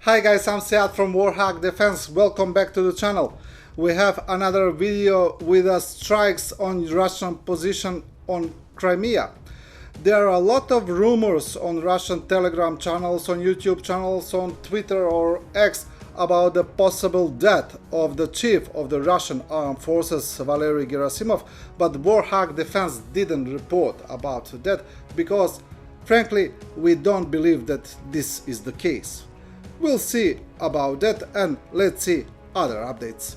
Hi guys, I'm Seat from Warthog Defense. Welcome back to the channel. We have another video with strikes on Russian position on Crimea. There are a lot of rumors on Russian Telegram channels, on YouTube channels, on Twitter or X about the possible death of the chief of the Russian armed forces, Valery Gerasimov, but Warthog Defense didn't report about that because, frankly, we don't believe that this is the case. We'll see about that, and let's see other updates.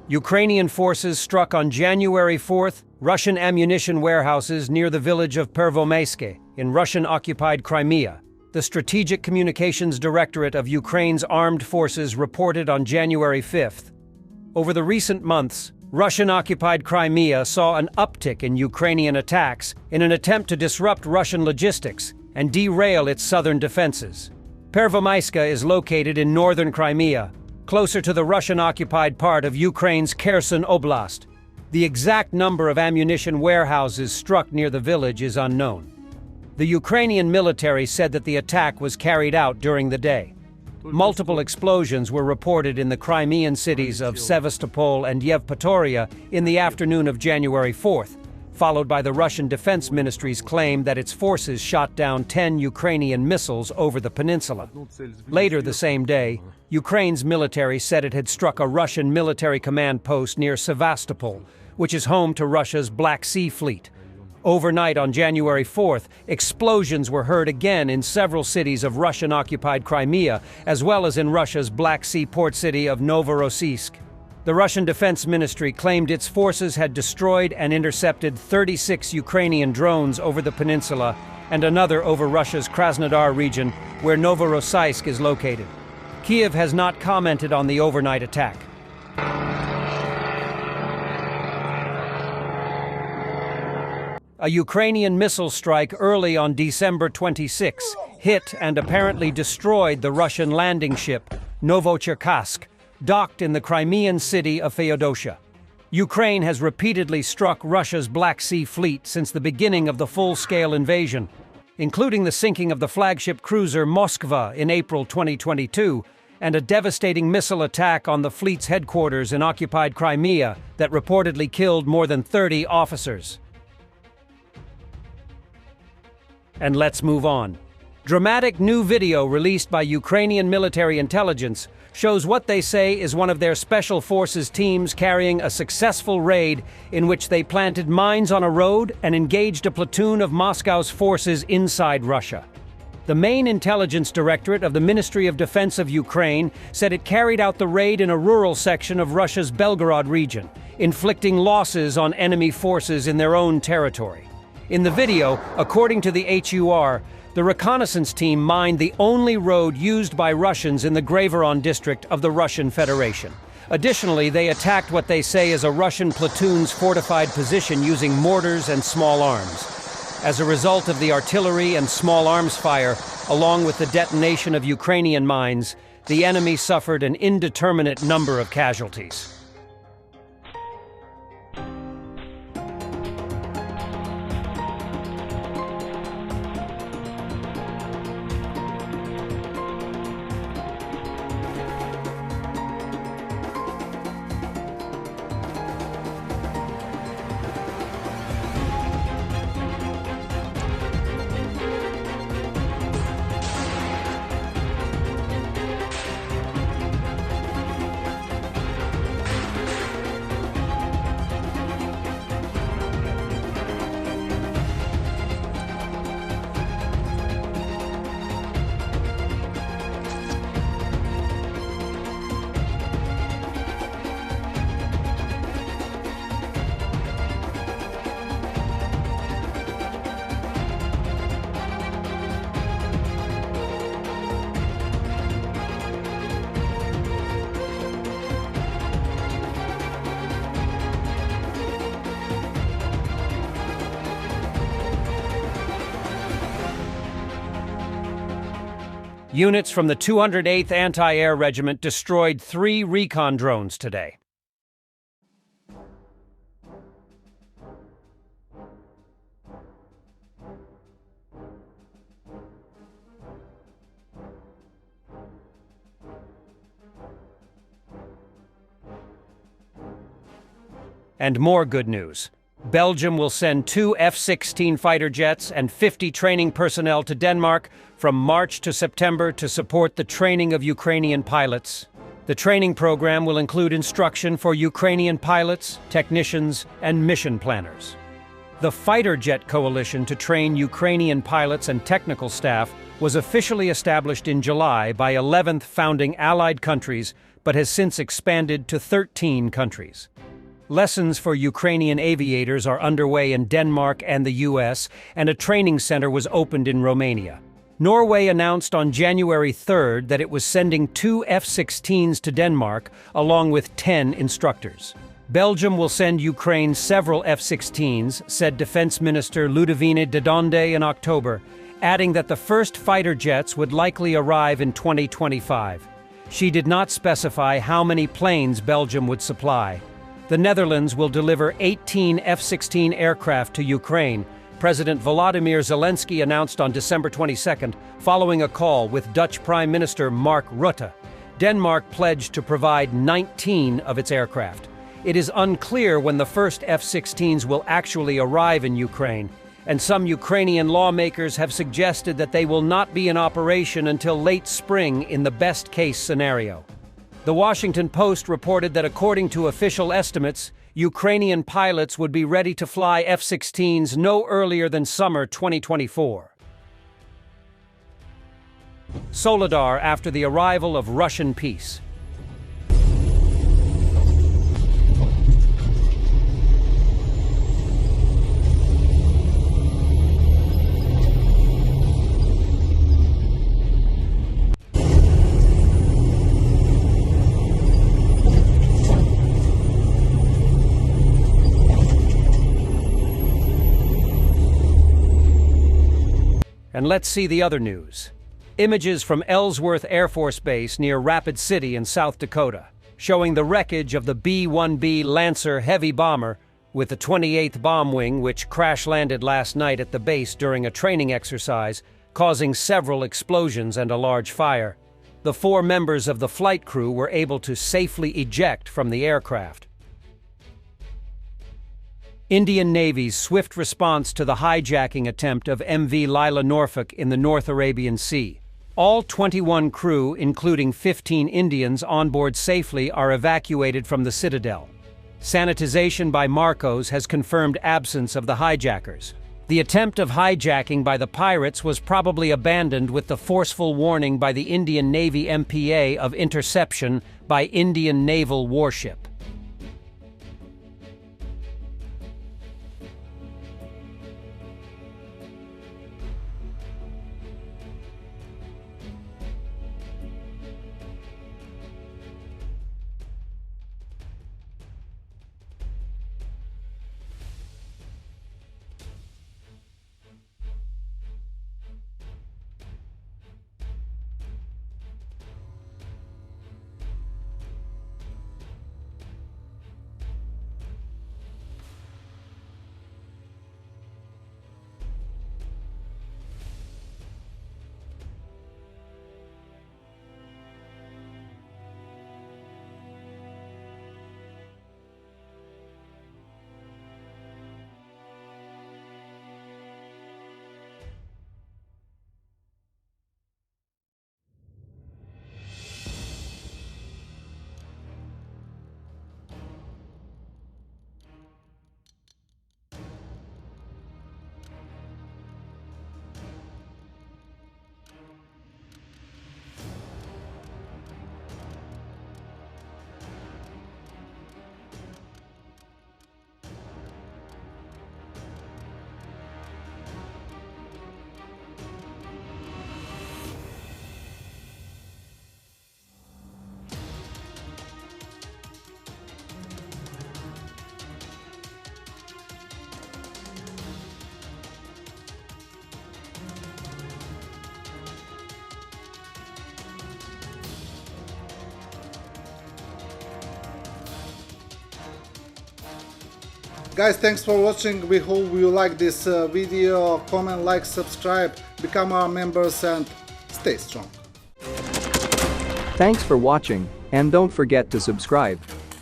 Ukrainian forces struck on January 4th Russian ammunition warehouses near the village of Pervomaiske in Russian-occupied Crimea. The Strategic Communications Directorate of Ukraine's armed forces reported on January 5th. Over the recent months, Russian-occupied Crimea saw an uptick in Ukrainian attacks in an attempt to disrupt Russian logistics and derail its southern defenses. Pervomaiske is located in northern Crimea, closer to the Russian-occupied part of Ukraine's Kherson Oblast. The exact number of ammunition warehouses struck near the village is unknown. The Ukrainian military said that the attack was carried out during the day. Multiple explosions were reported in the Crimean cities of Sevastopol and Yevpatoria in the afternoon of January 4th, followed by the Russian Defense Ministry's claim that its forces shot down 10 Ukrainian missiles over the peninsula. Later the same day, Ukraine's military said it had struck a Russian military command post near Sevastopol, which is home to Russia's Black Sea Fleet. Overnight on January 4th, explosions were heard again in several cities of Russian-occupied Crimea, as well as in Russia's Black Sea port city of Novorossiysk. The Russian Defense Ministry claimed its forces had destroyed and intercepted 36 Ukrainian drones over the peninsula and another over Russia's Krasnodar region, where Novorossiysk is located. Kiev has not commented on the overnight attack. A Ukrainian missile strike early on December 26 hit and apparently destroyed the Russian landing ship Novocherkassk, docked in the Crimean city of Feodosia. Ukraine has repeatedly struck Russia's Black Sea Fleet since the beginning of the full-scale invasion, including the sinking of the flagship cruiser Moskva in April 2022 and a devastating missile attack on the fleet's headquarters in occupied Crimea that reportedly killed more than 30 officers. And let's move on. Dramatic new video released by Ukrainian military intelligence shows what they say is one of their special forces teams carrying a successful raid in which they planted mines on a road and engaged a platoon of Moscow's forces inside Russia. The main intelligence directorate of the Ministry of Defense of Ukraine said it carried out the raid in a rural section of Russia's Belgorod region, inflicting losses on enemy forces in their own territory. In the video, according to the HUR, the reconnaissance team mined the only road used by Russians in the Graveron district of the Russian Federation. Additionally, they attacked what they say is a Russian platoon's fortified position using mortars and small arms. As a result of the artillery and small arms fire, along with the detonation of Ukrainian mines, the enemy suffered an indeterminate number of casualties. Units from the 208th Anti-Air Regiment destroyed 3 recon drones today. And more good news. Belgium will send 2 F16 fighter jets and 50 training personnel to Denmark from March to September to support the training of Ukrainian pilots. The training program will include instruction for Ukrainian pilots, technicians, and mission planners. The fighter jet coalition to train Ukrainian pilots and technical staff was officially established in July by 11th founding Allied countries, but has since expanded to 13 countries. Lessons for Ukrainian aviators are underway in Denmark and the US, and a training center was opened in Romania. Norway announced on January 3rd that it was sending 2 F-16s to Denmark, along with 10 instructors. Belgium will send Ukraine several F-16s, said Defense Minister Ludovine de Donde in October, adding that the first fighter jets would likely arrive in 2025. She did not specify how many planes Belgium would supply. The Netherlands will deliver 18 F-16 aircraft to Ukraine, President Volodymyr Zelensky announced on December 22nd, following a call with Dutch Prime Minister Mark Rutte. Denmark pledged to provide 19 of its aircraft. It is unclear when the first F-16s will actually arrive in Ukraine, and some Ukrainian lawmakers have suggested that they will not be in operation until late spring in the best-case scenario. The Washington Post reported that according to official estimates, Ukrainian pilots would be ready to fly F-16s no earlier than summer 2024. Soledar after the arrival of Russian peace. And let's see the other news. Images from Ellsworth Air Force Base near Rapid City in South Dakota, showing the wreckage of the B1B Lancer heavy bomber with the 28th Bomb Wing, which crash-landed last night at the base during a training exercise, causing several explosions and a large fire. The 4 members of the flight crew were able to safely eject from the aircraft. Indian Navy's swift response to the hijacking attempt of MV Lila Norfolk in the North Arabian Sea. All 21 crew, including 15 Indians on board safely, are evacuated from the Citadel. Sanitization by Marcos has confirmed absence of the hijackers. The attempt of hijacking by the pirates was probably abandoned with the forceful warning by the Indian Navy MPA of interception by Indian naval warship. Guys, thanks for watching. We hope you like this video. Comment, like, subscribe, become our members, and stay strong. Thanks for watching, and don't forget to subscribe.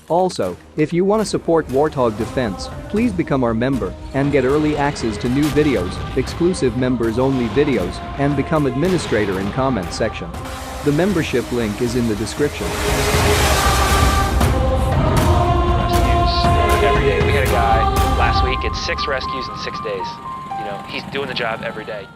Also, if you want to support Warthog Defense, please become our member and get early access to new videos, exclusive members-only videos, and become administrator in comment section. The membership link is in the description. Rescues every day. We had a guy last week, it's 6 rescues in 6 days. You know, he's doing the job every day.